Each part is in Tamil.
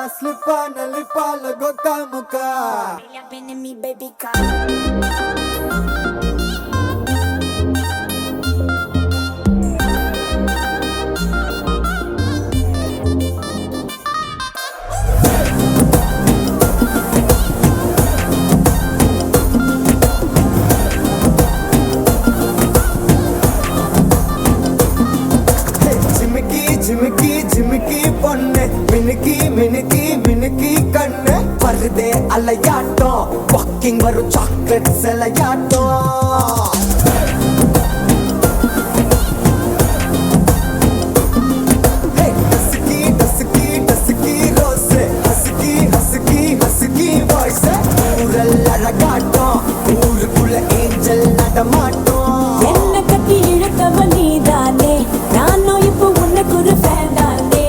Slipa na lipa lagoka muka. Me, baby, come. ஜிமிக்கி ஜிமிக்கி பொண்ணு மினுக்கி மினுக்கி மினுக்கி கண்ணு வருதே அலையாட்டம் வாக்கிங் வரும் சாக்லேட் செலையாட்டம் ஊருக்குள்ள ஏஞ்சல் நடமாட்டோம் என்ன கட்டி இழுத்தவ நீதானே நானும் இப்போ உனக்கு ஒரு ஃபேன் தானே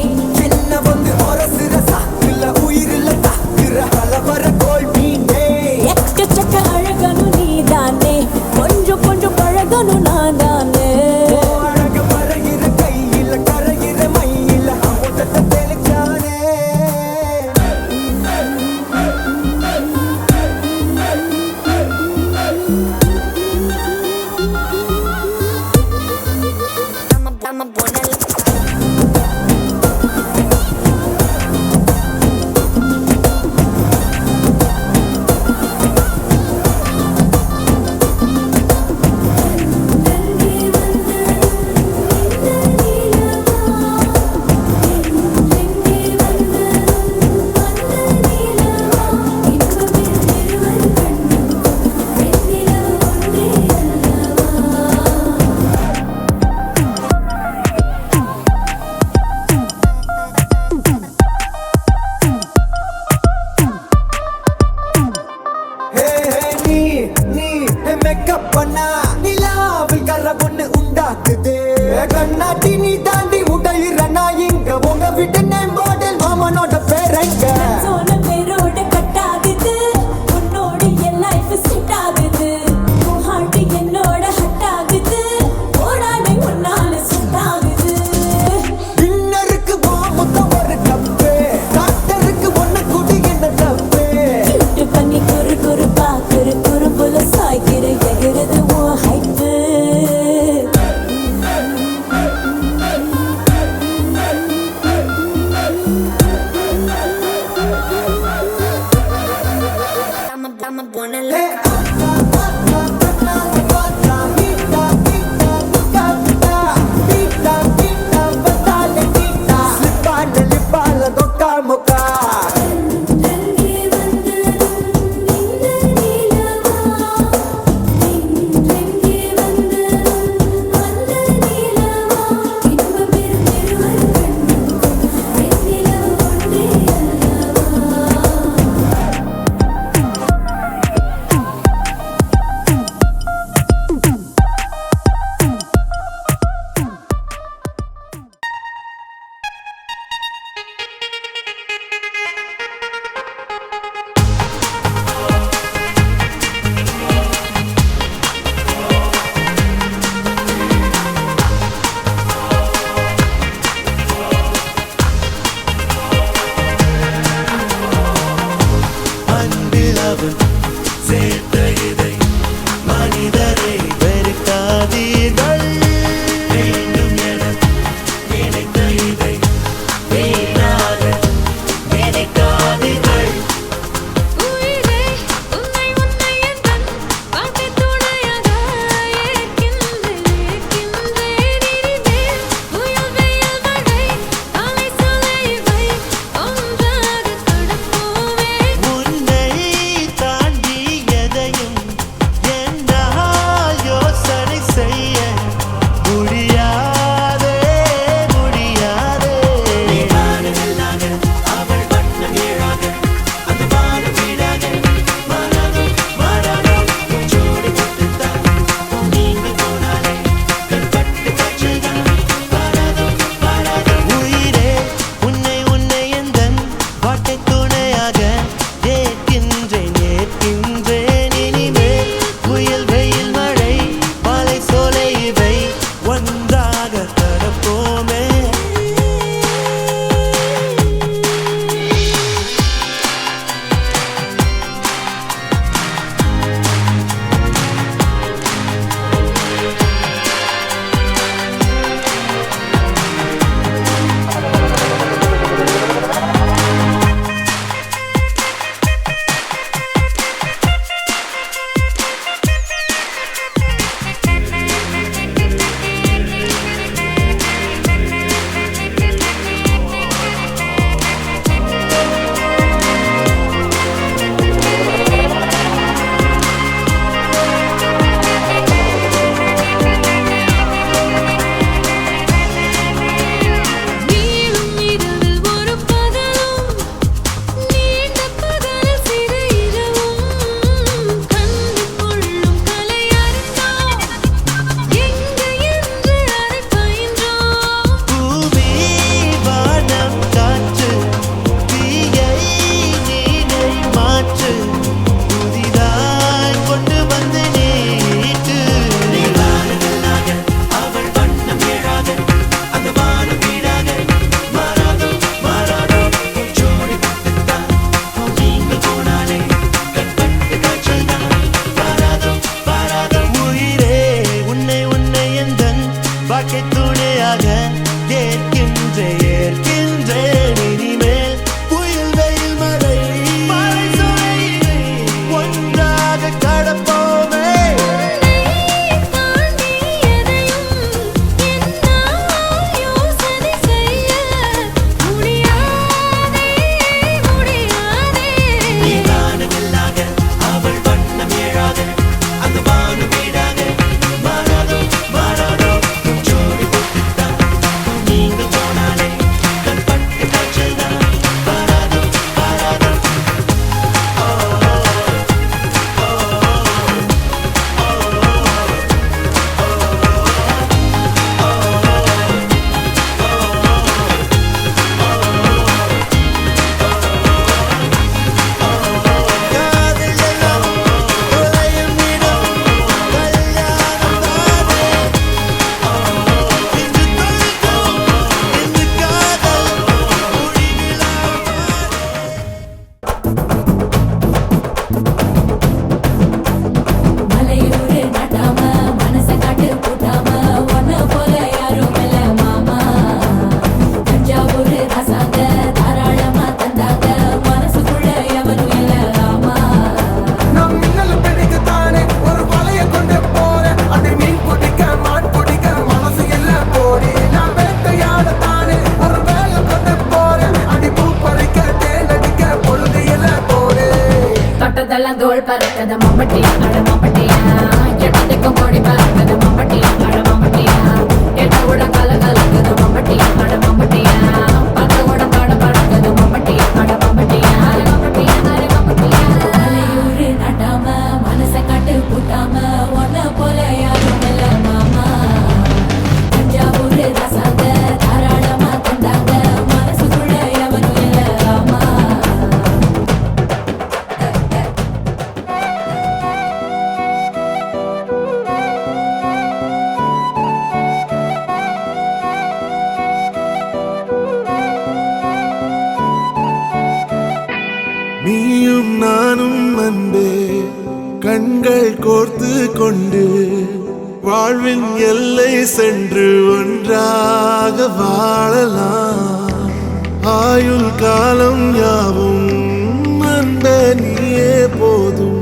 என்ன வந்து ஒரசுற சாக்குல உயிரில தாக்குற கலவர கோல் மீனே எக்கச்சக்க அழகனு நீதானே கொஞ்சம் தோள் பறக்கத மம்பட்டியா அட மம்பட்டியா எட்டத்துக்கும் கொடி பறக்கத மம்பட்டியா அட மம்பட்டியா எட்டவோட கலகலக்கத மம்பட்டியா அட மம்பட்டியா பத்தவோட பாட பறக்கத மம்பட்டியா அட மம்பட்டியா மம்பட்டியா மம்பட்டியா மலையூரு நட்டாம மனச காட்டு பூட்டாம ஒன்ன போல யாரும் இல்ல மாமா தஞ்சாவூரு ரசாங்க தாராளமா தந்தாங்க மனசுக்குள்ள எவனும் இல்ல ஆமா நீயும் நானும் அன்பே கண்கள் கோர்த்து கொண்டு வாழ்வின் எல்லை சென்று ஒன்றாக வாழலாம் ஆயுள் காலம் யாவும் அன்பே நீயே போதும்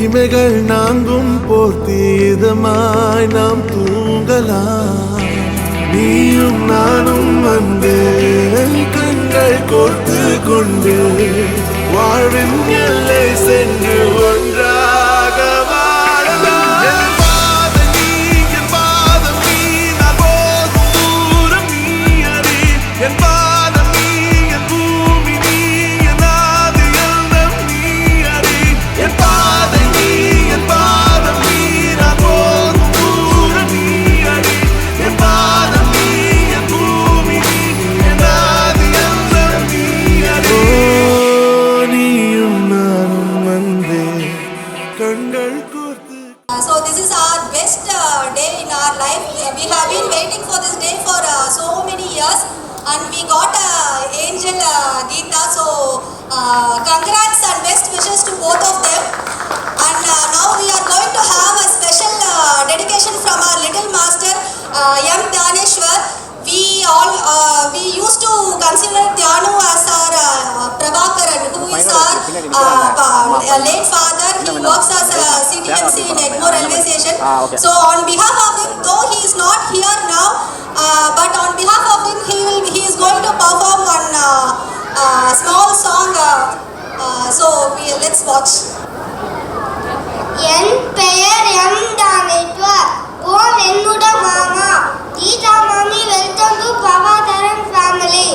இமைகள் நான்கும் போர்த்தி இதமாய் நாம் தூங்கலாம் நீயும் நானும் அன்பே கண்கள் கோர்த்து கொண்டு வாழ்வின் எல்லை சென்று ஒன்றாக வாழலாம் என் பாதம் நீ நான் போகும் தூரம் நீ அறி என் பாதம் நீ என் பூமி நீ என் ஆதி எல்லாம் நீ அறி என் பாதம் நீ நான் போகும் தூரம் நீ அறி என் பாதம் நீ என் பூமி நீ என் ஆதி எல்லாம் நீ அறி நீயும் நானும் வந்தே கண்கள் கோர்த்து So this is our best day in our life. We have been waiting for this day for so many years, and we got Angel Geeta. So congrats and best wishes to both of them. And now we are going to have a special dedication from our little master M. Dhaneshwar. We used to consider Dhyanu as our Prabhakaran, who is our late father. He works as a CTMC in Egmore railway station. So on behalf of him, though he is not here now, but on behalf of him, he is going to perform one small song. So let's watch. என் பெயர் எம் தானேஸ்வர். ஓம் என்னுட மாமா கீதா மாமி. Welcome to Prabhakaran family.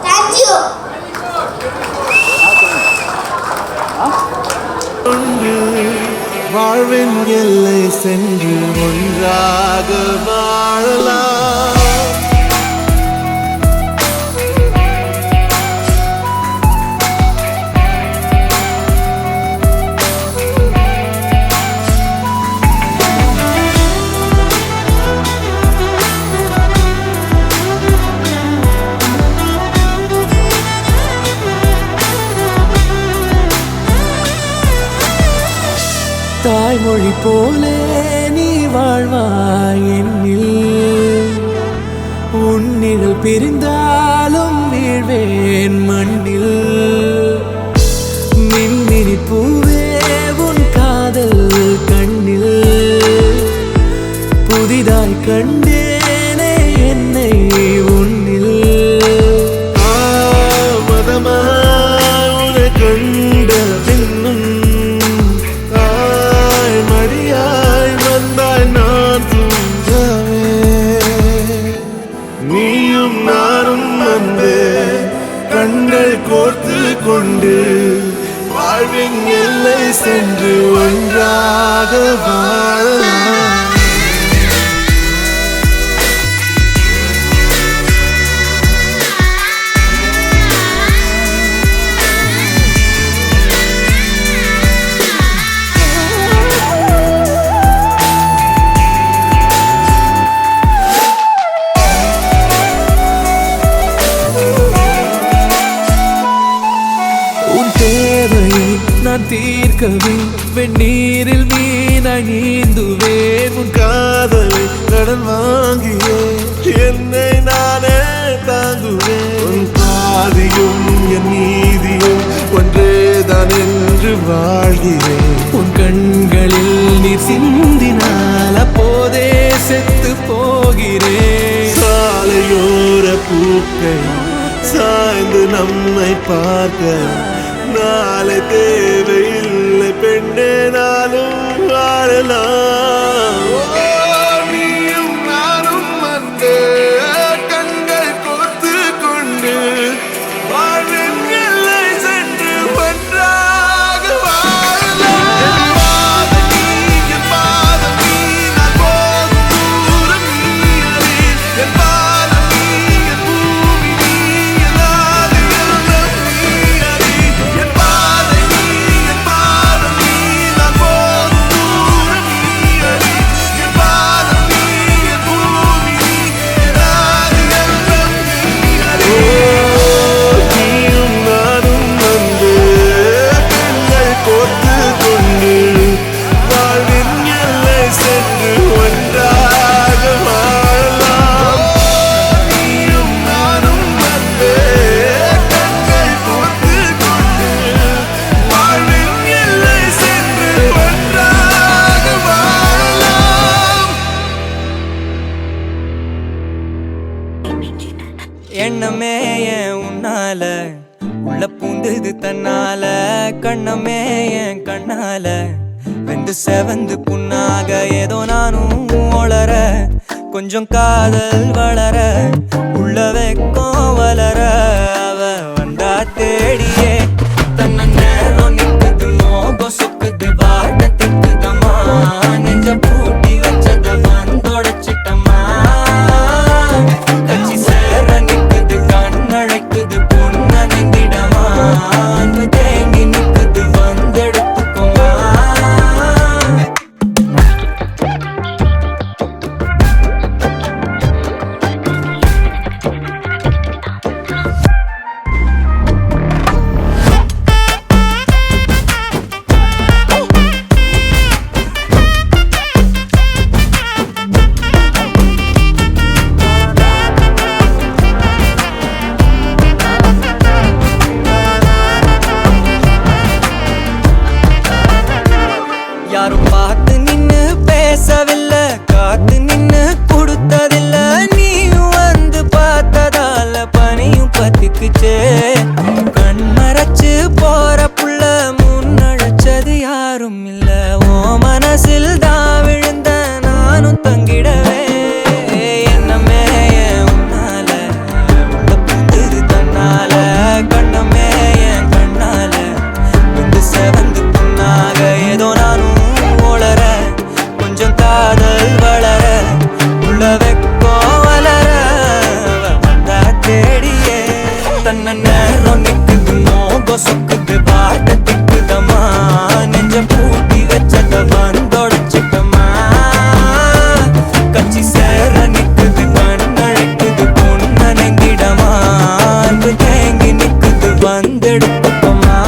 Thank you. வாழ்வின் எல்லை சென்று ஒன்றாக வாழலாம் தாய்மொழி போலே நீ வாழ்வாய் என்னில் உன்னிகள் பிரிந்தாலும் வீழ்வேன் மண்ணில் மின்மினி பூவே உன் காதல் கண்ணில் புதிதாய் கண்டேனே என்னை உன்னில் மதமாய் உன்னை கண்ட பின்னும் நீயும் நானும் வந்தே கண்கள் கோர்த்து கொண்டு வாழ்வின் எல்லை சென்று ஒன்றாக வாழலாம் நான் தீர்க்கவே வெந்நீரில் மீனாய் நீந்துவேன். உன் காதலை கடன் வாங்கியே என்னை நானே தாங்குவேன். உன் பாதியும் என் நீதியும் ஒன்றேதான் என்று வாழ்கிறேன். உன் கண்களில் நீர் சிந்தினால் அப்போதே செத்து போகிறேன். சாலையோர பூக்கள் சாய்ந்து நம்மை பார்க்க நாளை தேவையில்லை பெண்ணே, நாளும் வாழலாம். நீயும் நானும் வந்து கண்கள் கோர்த்து கொண்டு வாழ்வின் எல்லை சென்று ஒன்றாக வாழலாம். என் பாதம் நீ நான் போகும் தூரம் நீ அறி. என் பாதம் நீ என் பூமி நீ என் ஆதி எல்லாம் நீ அறி. என் பாதை நீ என் பாதம் நீ நான் போகும் தூரம் நீ அறி. என் பாதம் நீ என் பூமி நீ என் ஆதி எல்லாம் நீ அறி. நீயும் நானும் வந்து கண்கள் கோர்த்து கொண்டு வாழ்வின் எல்லை சென்று ஒன்றாக வாழலாம். நீயும் நானும் வந்து கண்கள் கோர்த்து கொண்டு வாழ்வின் எல்லை சென்று ஒன்றாக வாழலாம். எண்ணமே ஏன் உன்னால உள்ள பூந்தது தன்னால. கண்ணமே என் கண்ணால வெந்து செவந்து புண்ணாக ஏதோ நானும் ஒளர. கொஞ்சம் காதல் வளர உள்ள வெக்கம் வளர அவ வந்தா தேடியே. தன்ன நேரம் நிக்குது மோகம் சொக்குது வாட்ட திக்குதம்மா. நெஞ்ச பூட்டி வச்சத வந்தொடச்சிட்டம்மா. கட்சி சேர நிக்குது கண்ணழைக்குது பொண்ண நெந்திடமா. அன்பு தேங்கி நிக்குது வந்தெடுத்துக்கோமா. யாரும் பார்த்து நின்னு பேசவில்லை, காத்து நின்னு கொடுத்ததில்ல. நீயும் வந்து பார்த்ததால பனியும் பத்திக்குச்சே. கண் மறைச்சு போற புள்ள முன்னழைச்சது யாரும் இல்ல. ஓ மனசில் தான் விழுந்த நானும் தங்கிடவே. என்னமே என் உன்னால உள்ள புந்தது தன்னால. கண்ணமே என் கண்ணால வந்து செவந்து புண்ணாக ஏதோ நானும் ஒளர. கொஞ்சம் காதல் வளர உள்ள வெக்கோ வளர அவ வந்தா தேடியே. தன்ன நேரம் நிக்குது மோகம் சொக்குது பாட்ட திக்குதம்மா. நெஞ்ச பூட்டி வச்சத வந்தொடச்சிட்டம்மா. கட்சி சேர நிக்குது கண்ணழைக்குது பொண்ண நெங்கிடமா. அன்பு தேங்கி நிக்குது வந்தெடுத்துக்கோமா.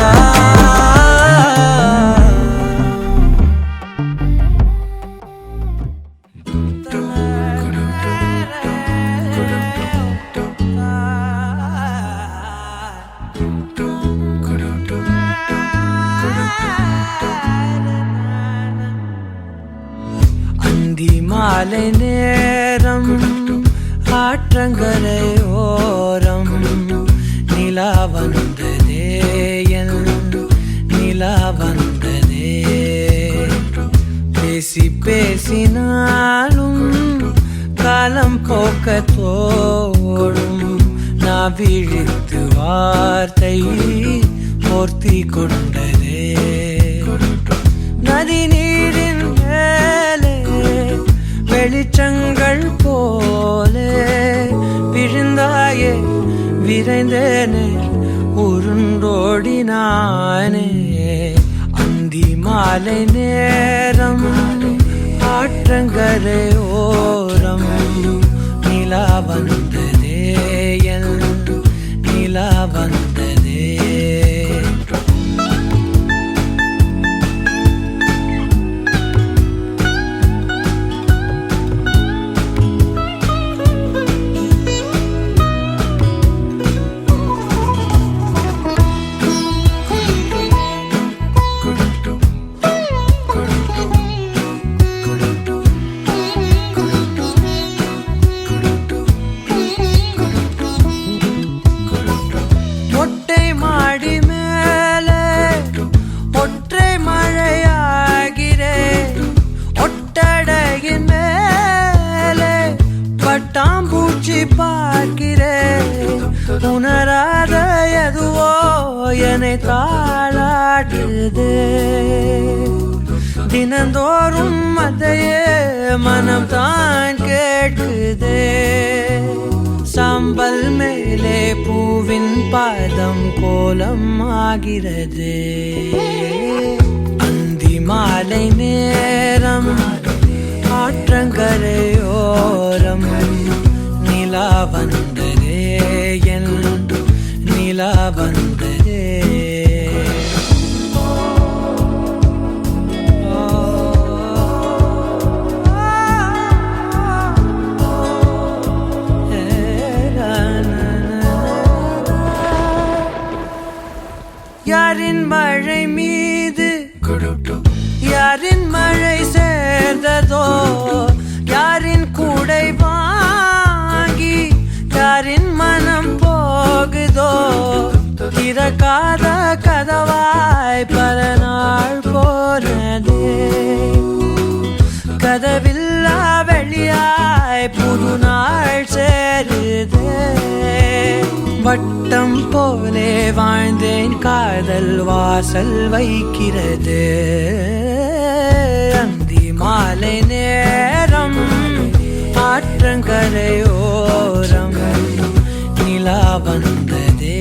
அந்தி மாலை நேரம் ஆற்றங்கரை ஓரம் நிலா வந்ததே என் நிலா வந்ததே. பேசி பேசினாலும் காலம் போக்க தோடும். நான் விழித்து வார்த்தை போர்த்தி கொண்டதே. நதி நீரின் மேலே வெளிச்சங்கள் போலே விழுந்தாயே விரைந்தேனே உருண்டோடினானே. அந்தி மாலை நேரம் ஆற்றங்கரை ஓரம் நிலா வந்ததே என் நிலா வந்ததே. என்னை தாளாட்டுதே தினந்தோறும் அதையே மனம் தான் கேட்குதே சாம்பல் மேலே பூவின் பாதம் கோலம் ஆகிறது அந்தி மாலை நேரம் ஆற்றங்கரையோரம் நிலா வந்ததே என் நிலா வந்ததே யாரின் மழை மீது யாரின் மழை சேர்ந்ததோ யாரின் கூடை வாங்கி யாரின் மனம் போகுதோ திறக்காத கதவாய் பல நாள் போனதே கதவில்லா வெளியாய் புது நாள் சேருதே வட்டம் போலே வாழ்ந்தேன் காதல் வாசல் வைக்கிறது அந்தி மாலை நேரம் ஆற்றங்கரையோரம் நிலா வந்ததே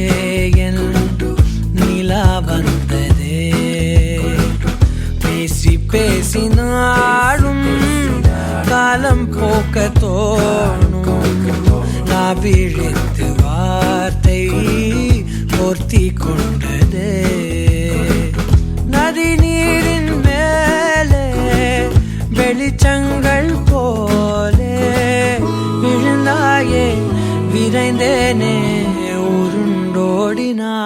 என் நிலா வந்ததே பேசி பேசி நாளும் காலம் போக்க தோணும் நான் விழித்து வார்த்தை போர்த்தி கொண்டதே நதி நீரின் மேலே வெளிச்சங்கள் போலே விழுந்தாயே விரைந்தேனே உருண்டோடினானே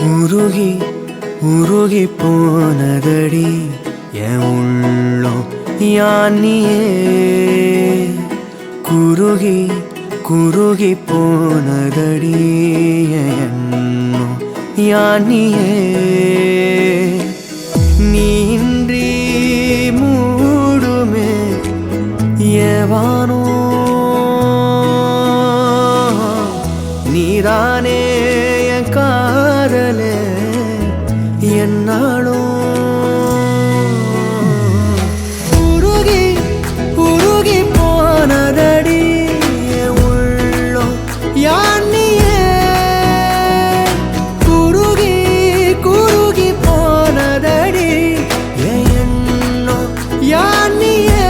உருகி உருகி போனதடி என் உள்ளம் யானியே குருகி குருகி போனதடி என் எண்ணம் யானியே நீன்றி மூடுமே ஏவானோ நீதானே என் காதலே என்னாலும் உருகி உருகி போனதடி உள்ளம் யானியே குருகி குருகி போனதடி எண்ணம் யானியே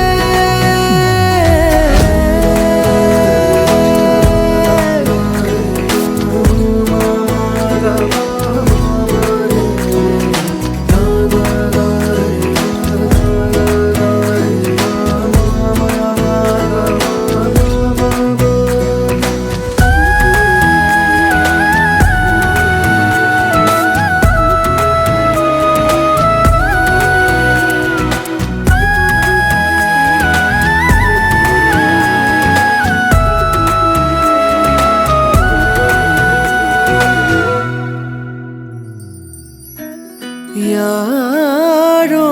யாரோ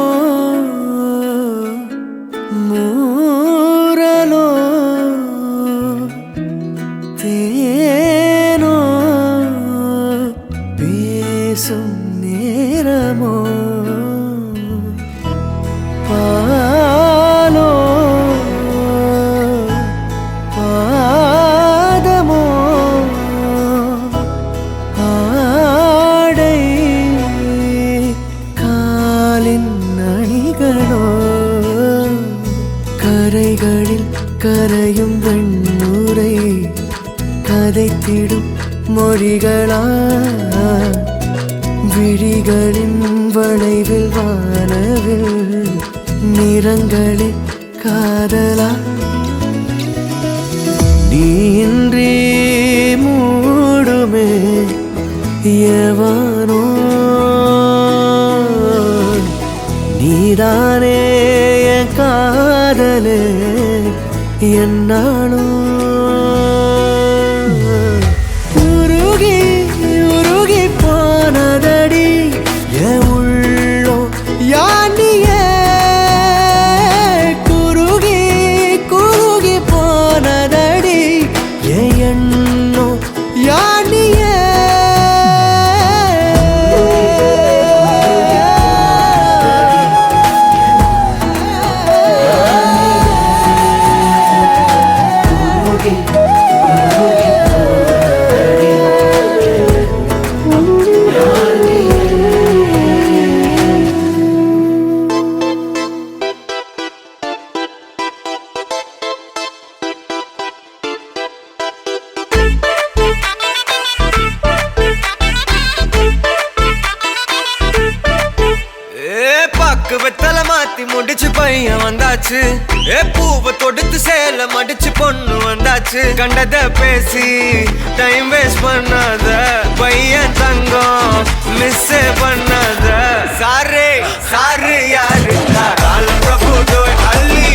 மூரலோ தேனோ பேசும் நேரமோ பாலோ பாதமோ ஆடை காலின் அணிகளோ கரைகளில் கரையும் வெண்ணுரை கதைத்திடும் மொழிகளா விழிகளின் வளைவில் வானவில் நிறங்களில் காதலா நீன்றி மூடுமே எவனோ நீதானே என் காதலே என்னாலும் உருகி உருகி போனதடி பாக்கு வெத்தல மாத்தி முடிச்சு பையன் வந்தாச்சு ஏ பூவை தொடுத்து சேல மடிச்சு பொண்ணு வந்தாச்சு கண்டத பேசி டைம் வேஸ்ட் பண்ணாத பையன் தங்கம் மிஸ் பண்ணாத சாரே சாரு யாரு கால பிரபு டோய் அள்ளி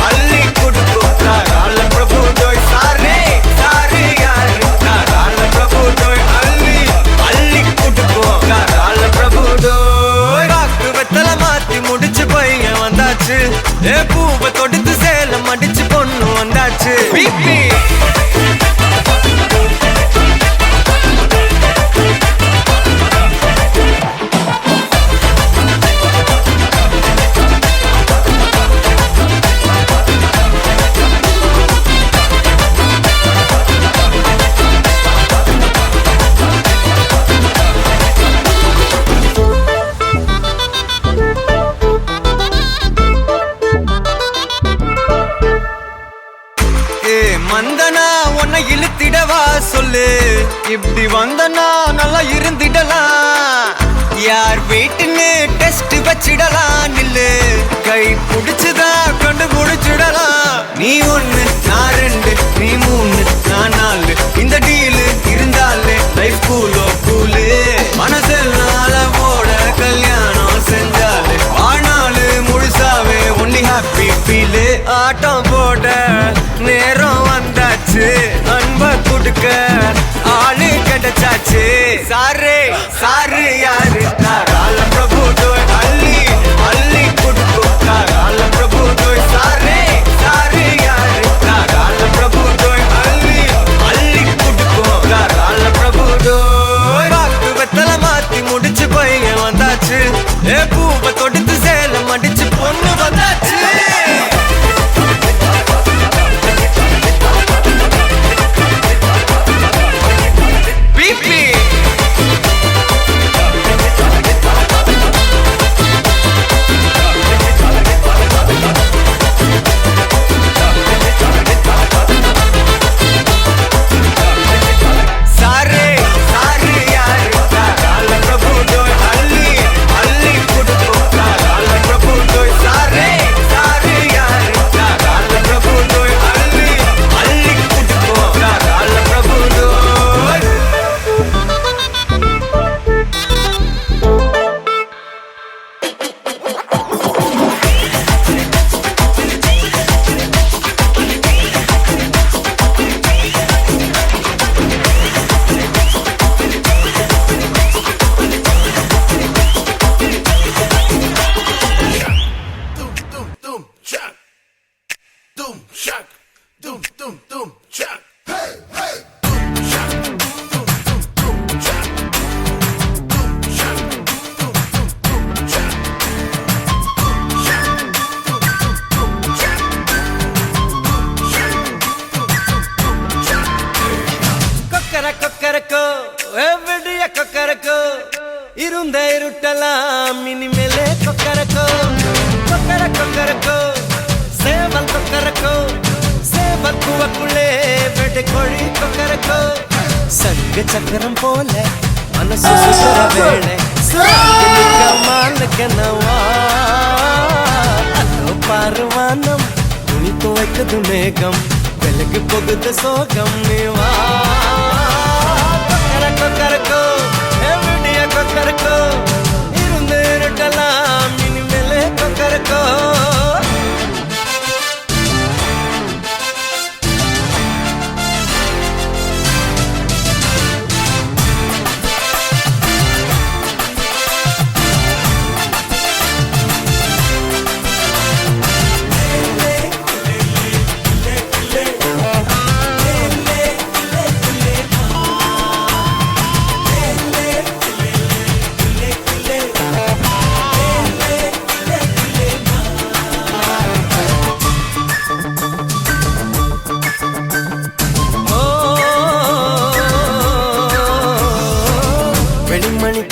அள்ளி குடுக்கும் கால பிரபு டோய் சாரே சாரு யாரு கால பிரபு டோய் அள்ளி அள்ளி குடுக்கும் கால பிரபு டோய் பாக்கு வெத்தல மாத்தி முடிச்சு பையன் வந்தாச்சு ஏ பூவை தொடுத்து சேல மடிச்சு பொண்ணு வந்தாச்சு பிபி மந்தனா உன்னை இழுத்திடவா சொல்லு இப்படி வந்தனா நல்லா இருந்திடலாம் யார் வெயிட்னு டெஸ்ட் வச்சிடலாம் நில்லு கை புடிச்சுதா கண்டு முடிச்சிடலாம் நீ ஒண்ணு நான் ரெண்டு நீ மூணு நான் நாலு இந்த டீலு இருந்தாலே லைஃப் கூலோ கூலு மனசெல்லாம் போட கல்யாணம் செஞ்சாலே ஆனாலு முழுசாவே ஒன்லி ஹாப்பி ஃபீலு ஆட்டம் போட நேரம் வந்தாச்சு அன்ப குடுக்க ஆளு கிடைச்சாச்சு சாரே சாரு யாரு கால பிரபு டோய் அள்ளி அள்ளி குடுக்கும் கால பிரபு டோய் சாரே சாரு யாரு கால பிரபு டோய் அள்ளி அள்ளி குடுக்கும் கால பிரபு டோய் பாக்கு வெத்தல மாத்தி முடிச்சு பையன் வந்தாச்சு ஏ பூவை தொடுத்து சேல மடிச்சு பொண்ணு வந்தாச்சு கொக்கரக்கோ எவ்வடிய கொக்கரக்கோ இருந்த இருட்டலாம் இனிமேலே கொக்கரக்கோ கொக்கர கொக்கரக்கோ சேவல் கொக்கரக்கோ சேவல் குவக்குள்ளே வெட்டு கோழி கொக்கரக்கோ சங்க சக்கரம் போல மனசு சுசுர வேளை மாலுக்கனவா அதோ பார்வானம் துணி துவைக்குது மேகம் வெளுக்கு போகுது சோகம் நீவா கொக்கரக்கோ எவ்வடிய கொக்கரக்கோ இருந்து இருட்டலாம் இனிமேலே கொக்கரக்கோ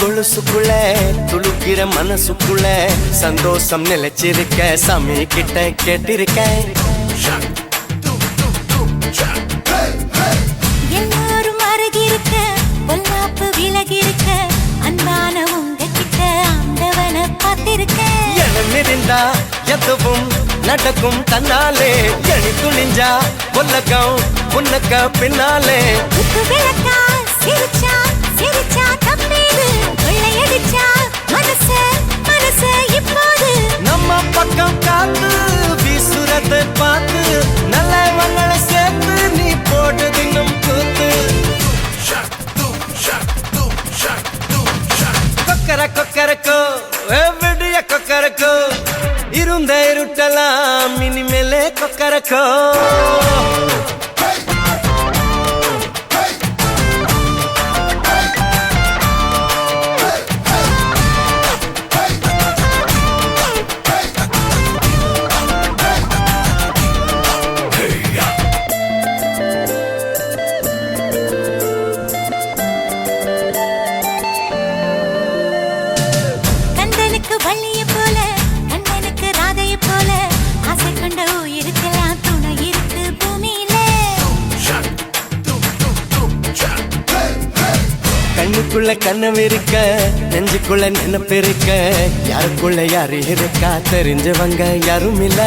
கொலுசுக்குள்ள துளுக்கிற மனசுக்குள்ள சந்தோஷம் நிலைச்சிருக்க சாமி கிட்ட கேட்டிருக்கேன் எல்லாரும் அருகிருக்க பொல்லாப்பு விலகிருக்க அன்பான உங்க கிட்ட ஆண்டவனை பார்த்திருக்க எதுவும் நடக்கும் தன்னாலே எணி துணிஞ்சா உலகம் உனக்க பின்னாலே குத்து விளக்கா சிரிச்சா சிரிச்சா தப்பேது கொள்ளையடிச்சா மனசு மனசு இப்போது நம்ம பக்கம் காத்து வீசுறதை பார்த்து நல்லவங்களை சேர்த்து நீ போட்டு தின்னும் கூத்து கொக்கர கொக்கரக்கோ விடிய கொக்கரக்கோ இருந்த இருட்டலாம் இனிமேலே கொக்கரக்கோ கந்தனுக்கு வள்ளிய போல கண்ணனுக்கு ராதைய போல ஆசை கொண்ட உயிருக்கெல்லாம் துணை இருக்கு பூமியில கண்ணுக்குள்ள கண்ணம் இருக்க நெஞ்சுக்குள்ள நினைப்பு இருக்க யாருக்குள்ள யாரு இருக்கா தெரிஞ்சவங்க யாரும் இல்ல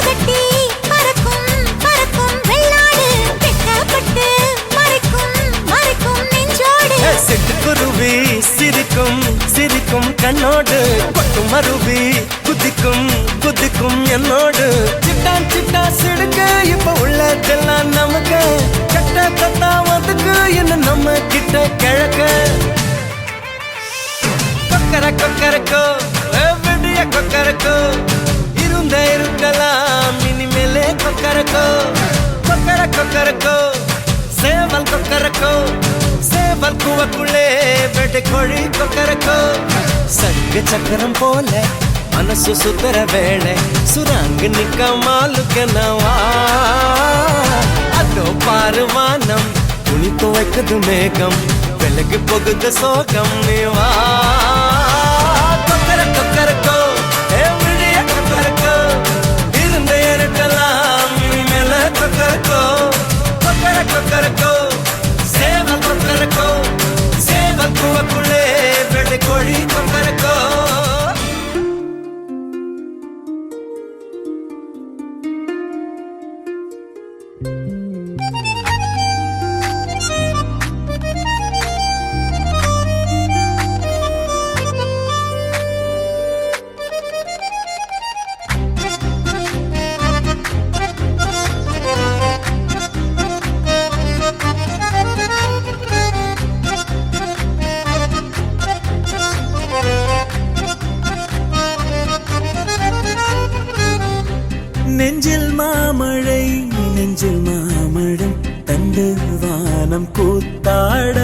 கட்டி பறக்கும் பறக்கும் வெள்ளாடு வெட்டப்பட்டு மறைக்கும் மறைக்கும் நெஞ்சோடு சிட்டுக்குருவி சிரிக்கும் சிரிக்கும் கண்ணோடு கொட்டு மருவி குதிக்கும் குதிக்கும் என்னோடு சிட்டான் சிட்டா சிடுக்க இப்ப உள்ளதெல்லாம் நமக்கு கட்ட கத்தா வந்துக்கு என்ன நம்ம கிட்ட கிழக்க கொக்கர கொக்கரக்கோ விடிய கொக்கரக்கோ இருந்த இருக்கலாம் இனிமேலே கொக்கரக்கோ கொக்கர கொக்கரக்கோ சேவல் கொக்கரக்கோ சேவல் கூவக்குள்ளே வெட்டு கோழி கொக்கரக்கோ சங்க சக்கரம் போல மனசு சுத்தர வேளை சுராங்கு நிக்க மாலுக்க நவா அதோ பாரு வானம் துணி துவைக்குது மேகம் விலகு போகுது சோகம் நீவா கொக்கர கொக்கரக்கோ விடிய கொக்கரக்கோ இருந்த இருட்டலாம் இனிமேல கொக்கரக்கோ கொக்கர கொக்கரக்கோ சேவல் கொக்கரக்கோ சேவல் கூவக்குள்ளே வெள்ளை கோழி கொக்கரக்கோ நெஞ்சில் மாமழை நெஞ்சில் மாமழை தந்து வானம் கூத்தாட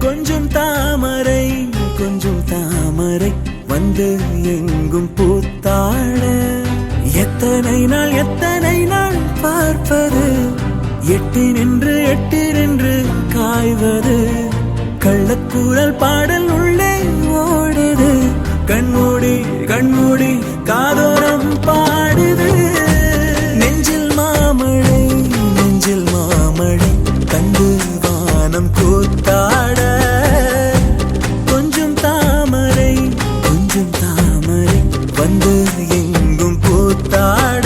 கொஞ்சம் தாமரை வந்து எங்கும் பூத்தாட எத்தனை நாள் பார்ப்பது எட்டி நின்று காய்வது கள்ளக்கூறல் பாடல் உள்ளே ஓடுது கண்மூடி காதோரம் பாடுது நெஞ்சில் மாமழை தந்து வானம் கூத்தாட கொஞ்சம் தாமரை வந்து எங்கும் பூத்தாட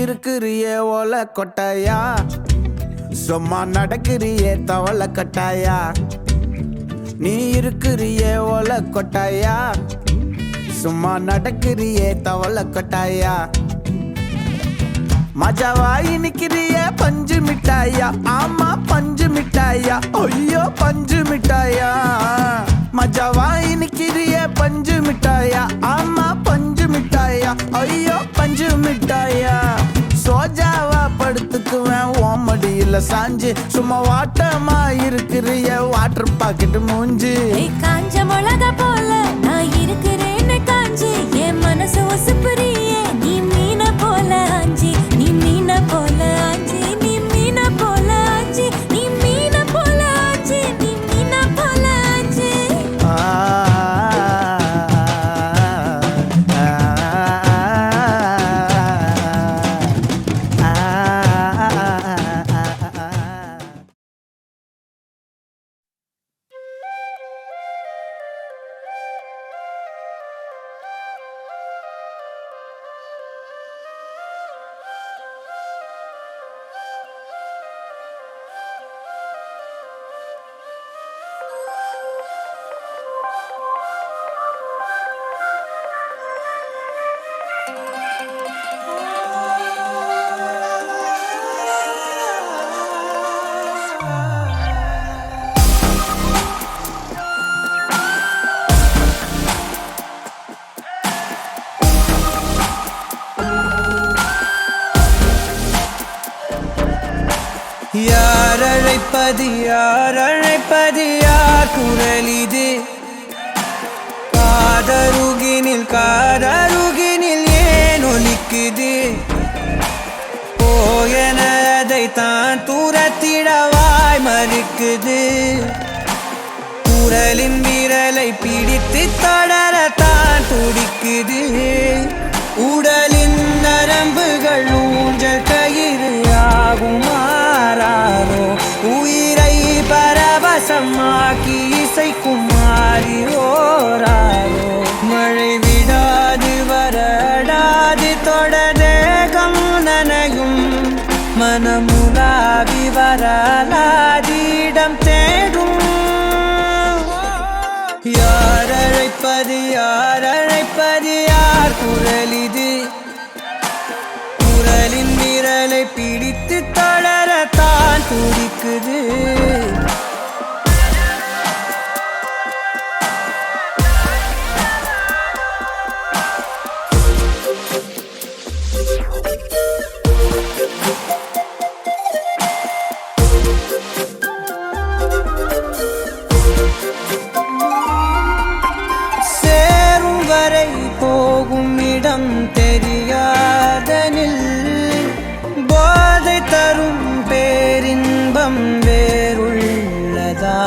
இருக்கிறியே ஓலை கொட்டாயா சும்மா நடக்கிறியே தவளை கட்டாயா நீ இருக்கிறியே ஓலை கொட்டாயா சும்மா நடக்கிறியே தவளை கொட்டாயா மஜாவாய் நிக்கிறிய பஞ்சு மிட்டாயா ஆமா பஞ்சு மிட்டாயா ஐயோ பஞ்சு மிட்டாயா மஜாவாய் நிக்கிறிய பஞ்சு மிட்டாயா ஆமா பஞ்சு மிட்டாயா ஐயோ பஞ்சு மிட்டாயா சோஜாவா படுத்துக்குவேன் ஓமடியில சாஞ்சு சும்மா வாட்டமா இருக்கிறிய வாட்டர் பாக்கெட் மூஞ்சி காஞ்ச மிளகா போல நான் இருக்கிறேன்னு காஞ்சி என் மனசு ஒசுப்புறியே நீ மீன போல ஆஞ்சி நீ மீன போல ஆஞ்சி நீ மீன போல ஆஞ்சி நீ மீன போல ஆஞ்சி நீ மீன போல ஆஞ்சி யார் அழைப்பது யார் குரல் இது காதருகினில் ஏன் ஒலிக்குது போயன அதைத்தான் தூரத்திடவாய் மறுக்குது குரலின் விரலை பிடித்து தொடரத்தான் துடிக்குது உடலின் நரம்புகள் ஊஞ்சல் கயிறு ஆகும் மாறாரோ உயிரை பரவசமாக்கி இசைக்கும் மாறி ஓராரோ மழை விடாது வரடாது தொடரேகம் நனையும் மனமுலாவி வரலாதிடம் தேடும் யார் அழைப்பது யார் குரல் இது குரலின் விரலை பிடித்து தொடரத்தான் துடிக்குது சேரும் வரை போகும் இடம் தெரியாதனில் போதை தரும் பேரின்பம் வேறுள்ளதா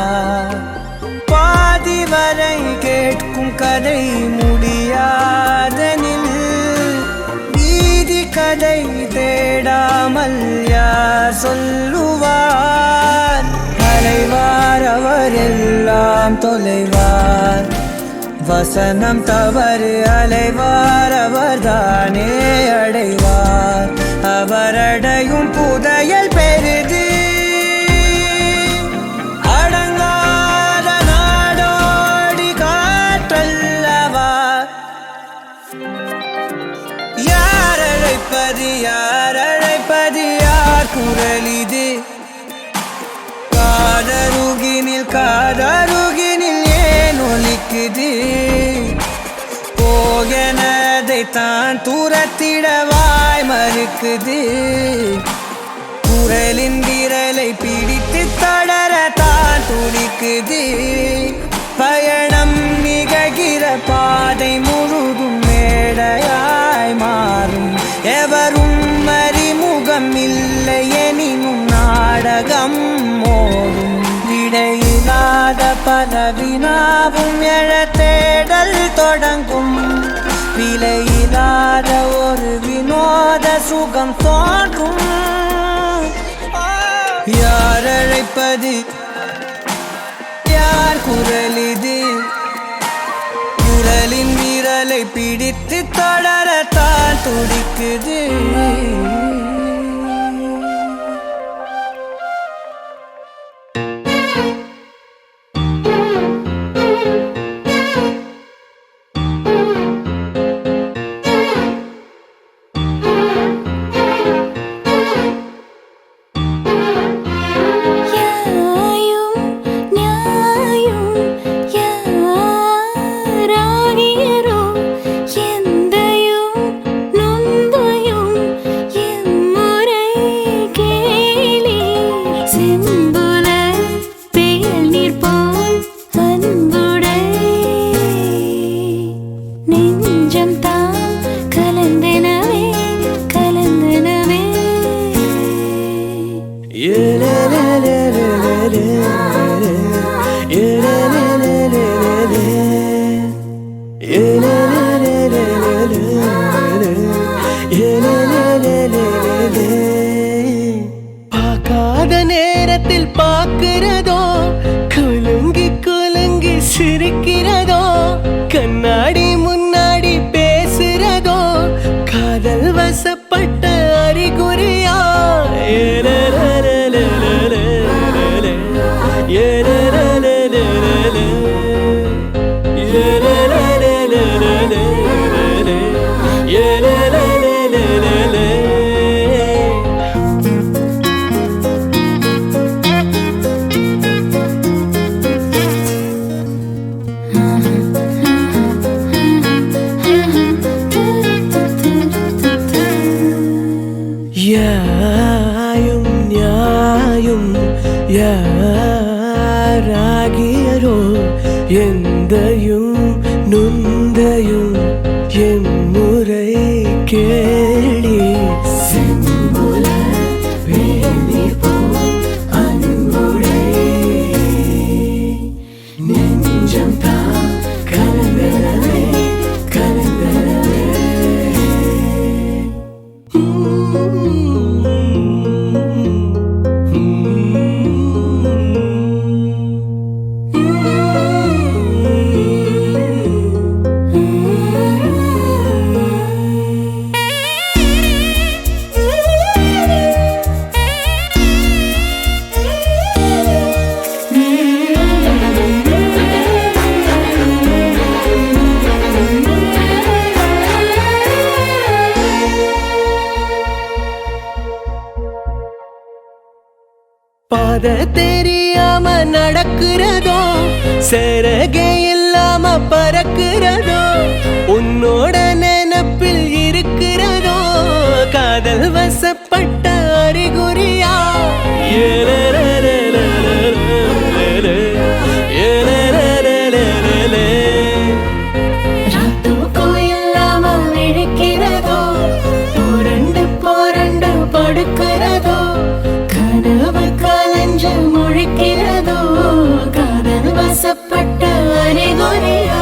பாதி வரை கேட்கும் கதை முடியாதனில் நீதி கதை தேடாமல் யார் சொல்லுவார் அலைவார் அவர் எல்லாம் தொலைவார் வசனம் தவறு அலைவார் அவர்தானே அடைவார் அவரடையும் புதையல் பெரிது அடங்காத நாடோடி காற்றல்லவா யார் அழைப்பது யார் குரல் இது காதருகினில் ஏன் ஒலிக்குது போகனதைத்தான் தூரத்திடவாய் மறுக்குது குரலின் விரலை பிடித்து தொடரத்தான் துடிக்குது பயணம் நிகழ்கிற பாதை முழுதும் மேடையாய் மாறும் எவரும் அறிமுகம் இல்லை எனினும் நாடகம் ஓடும் விடையில்லாத பல வினாவும் எழ தேடல் தொடங்கும் விலையில்லாத ஒரு வினோத சுகம் தோன்றும் யார் அழைப்பது யார் குரல் இது குரலின் விரலை பிடித்து தொடரத்தான் துடிக்குது யாயும் நியாயும் யாராகியரோ எந்தையும் நொந்தையும் எம்முறை கேளி செம்புல பெயல் நீர் போல் அன்புடை நெஞ்சம் தாம் கலந்தனவே கலந்தனவே பார்க்காத நேரத்தில் பார்க்கிறதோ குலுங்கி குலுங்கி சிரிக்கிறதோ கண்ணாடி முன்னாடி பேசுறதோ காதல் வசப்பட்ட அறிகுறியா யாயும் நியாயும் யாராகியரோ எந்தையும் நுந்தையும் எம்முறை கேளி செம்புல வேலி போல் அன்புடை நெஞ்சம் தான் கலந்தனவே கலந்தனவே பாத தெரியாம நடக்கிறதோ சிறகே இல்லாம பறக்கிறதோ உன்னோட நினப்பில் இருக்கிறதோ காதல் வசப்பட்ட அறிகுறியா ராத்துக்கும் இல்லாம விழிக்கிறதோ புரண்டு புரண்டு படுக்கிறதோ கனவு கலஞ்சு முழிக்கிறதோ காதல் வசப்பட்ட அறிகுறியா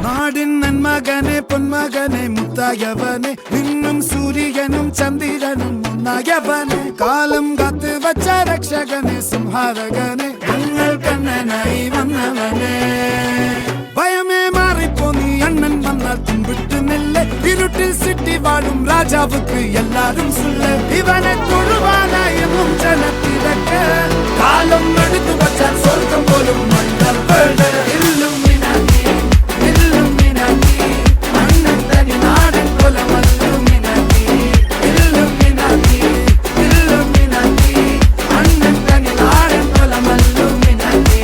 നാടിൻ നന്മകനെ പൊന്മകനെ മുത്തായവനെ നിന്നും സൂര്യനും ചന്ദ്രനും ഒന്നായവനെ കാലം കാത്ത് വച്ച രക്ഷകനെ സംഹാരകനെ ഞങ്ങൾ കണ്ണനായി വന്നവനെ ഭയമേ മാറിപ്പോ നീ അണ്ണൻ വന്നാൽ തുമ്പിട്ട് നെല്ല് ഇരുട്ടിൽ സിറ്റി വാഴും രാജാവുക്ക് എല്ലാരും സുല്ല് ഇവനെ തൊഴുവാനായും ജനത്തിരക്ക് കാലം എടുത്തു വച്ചാൽ സ്വർഗം പോലും മണ്ണപ്പേട് ഇല്ലുമിനാറ്റി ഇല്ലുമിനാറ്റി അണ്ണൻ തനി നാടൻ കൊലമല്ലുമിനാറ്റി ഇല്ലുമിനാറ്റി ഇല്ലുമിനാറ്റി അണ്ണൻ തനി നാടൻ കൊലമല്ലുമിനാറ്റി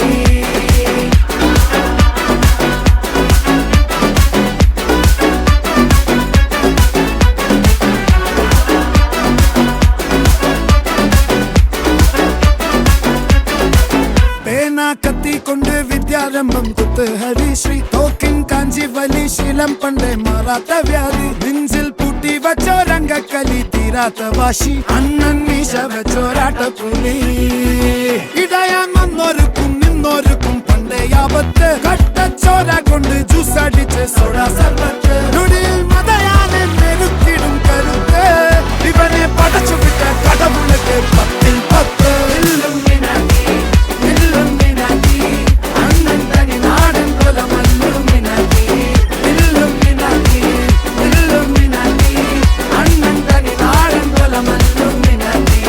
കത്തിക്കൊണ്ട് വിദ്യാരംഭം കുത്ത് ഹരിശ്രീ തോക്കിൻ കാഞ്ചി വലി ശീലം പണ്ടേ മാറാത്ത വ്യാധി നെഞ്ചിൽ പൂട്ടി വച്ചോരംഗക്കലി തീരാത്ത വാശി അണ്ണൻ മീശ വെച്ചോരാട്ട പുലി ഇടയാൻ വന്നോർക്കും നിന്നോർക്കും പണ്ടേ ആപത്ത് കട്ടച്ചോര കൊണ്ട് ജ്യൂസ് അടിച്ച് സോഡ സർബത്ത് നൊടിയിൽ മതയാനെ മെരുക്കിടും കരുത്ത് ഇവനെ പടച്ചു വിട്ട കടവുളക്ക് 10-ൽ 10 ഇല്ലുമിനാറ്റി ഇല്ലുമിനാറ്റി അണ്ണൻ തനി നാടൻ കൊലമല്ലുമിനാറ്റി ഇല്ലുമിനാറ്റി ഇല്ലുമിനാറ്റി അണ്ണൻ തനി നാടൻ കൊലമല്ലുമിനാറ്റി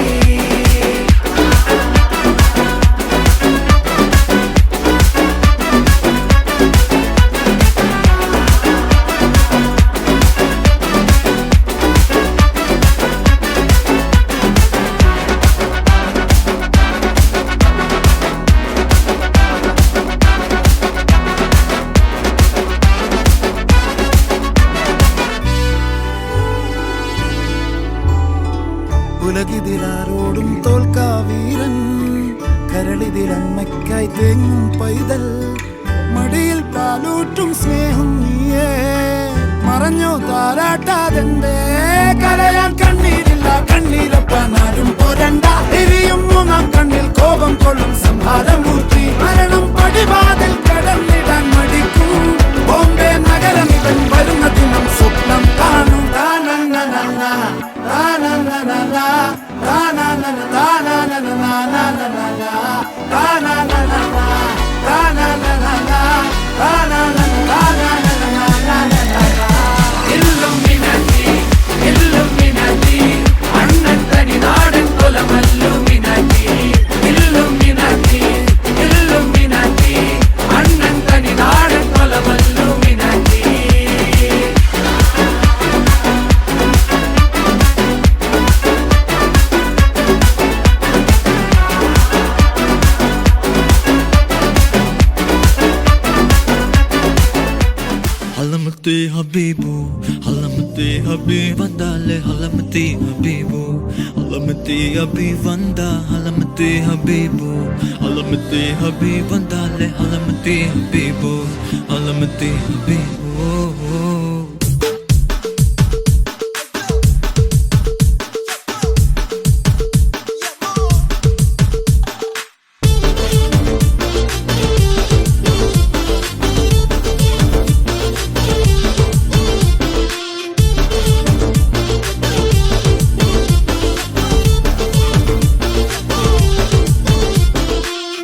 ഉലകിതിലാരോടും തോൽക്കാ വീരൻ കരളിതിലമ്മയ്ക്കായി തേങ്ങും പൈതൽ മടിയിൽ പാലൂട്ടും സ്നേഹം നീയേ മറഞ്ഞോ താരാട്ടാതെന്റെ കരയാൻ കണ്ണീരില്ല കണ്ണീരപ്പാനാരും പോരണ്ട എരിയും മൂന്നാം കണ്ണിൽ കോപം കൊള്ളും സംഹാരമൂർത്തി മരണം പടിവാതിൽ കടന്നിടാൻ മടിക്കും ബോംബെ നഗരം ഇവൻ വരുന്ന ദിനം സ്വപ്നം കാണും താനന്നനന്ന താനന്നനന്ന താനന്നന താനന്നനന്ന താനന്നനന്ന താനന്നനന്ന താനന്നന ഇല്ലുമിനാറ്റി ഇല്ലുമിനാറ്റി അണ്ണൻ തനി നാടൻ കൊലമല്ലുമിനാറ്റി ഇല്ലുമിനാറ്റി ഇല്ലുമിനാറ്റി അണ്ണൻ തനി നാടൻ കൊലമല്ലുമിനാറ്റി Halamati Habibu, Halamati Habibandale, Halamati Habibu, Halamati Habibanda, Halamati Habibu, Halamati Habibandale, Halamati Habibu, Halamati Habibu.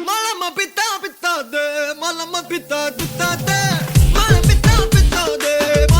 Malama pita pita de, malama pita pita de, malama pita pita de,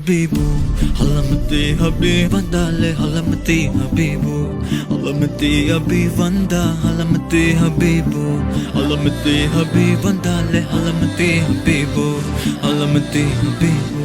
habibu halamati habib vandale halamati habibu halamati habib vanda halamati habibu halamati habib vandale halamati habibu halamati habibu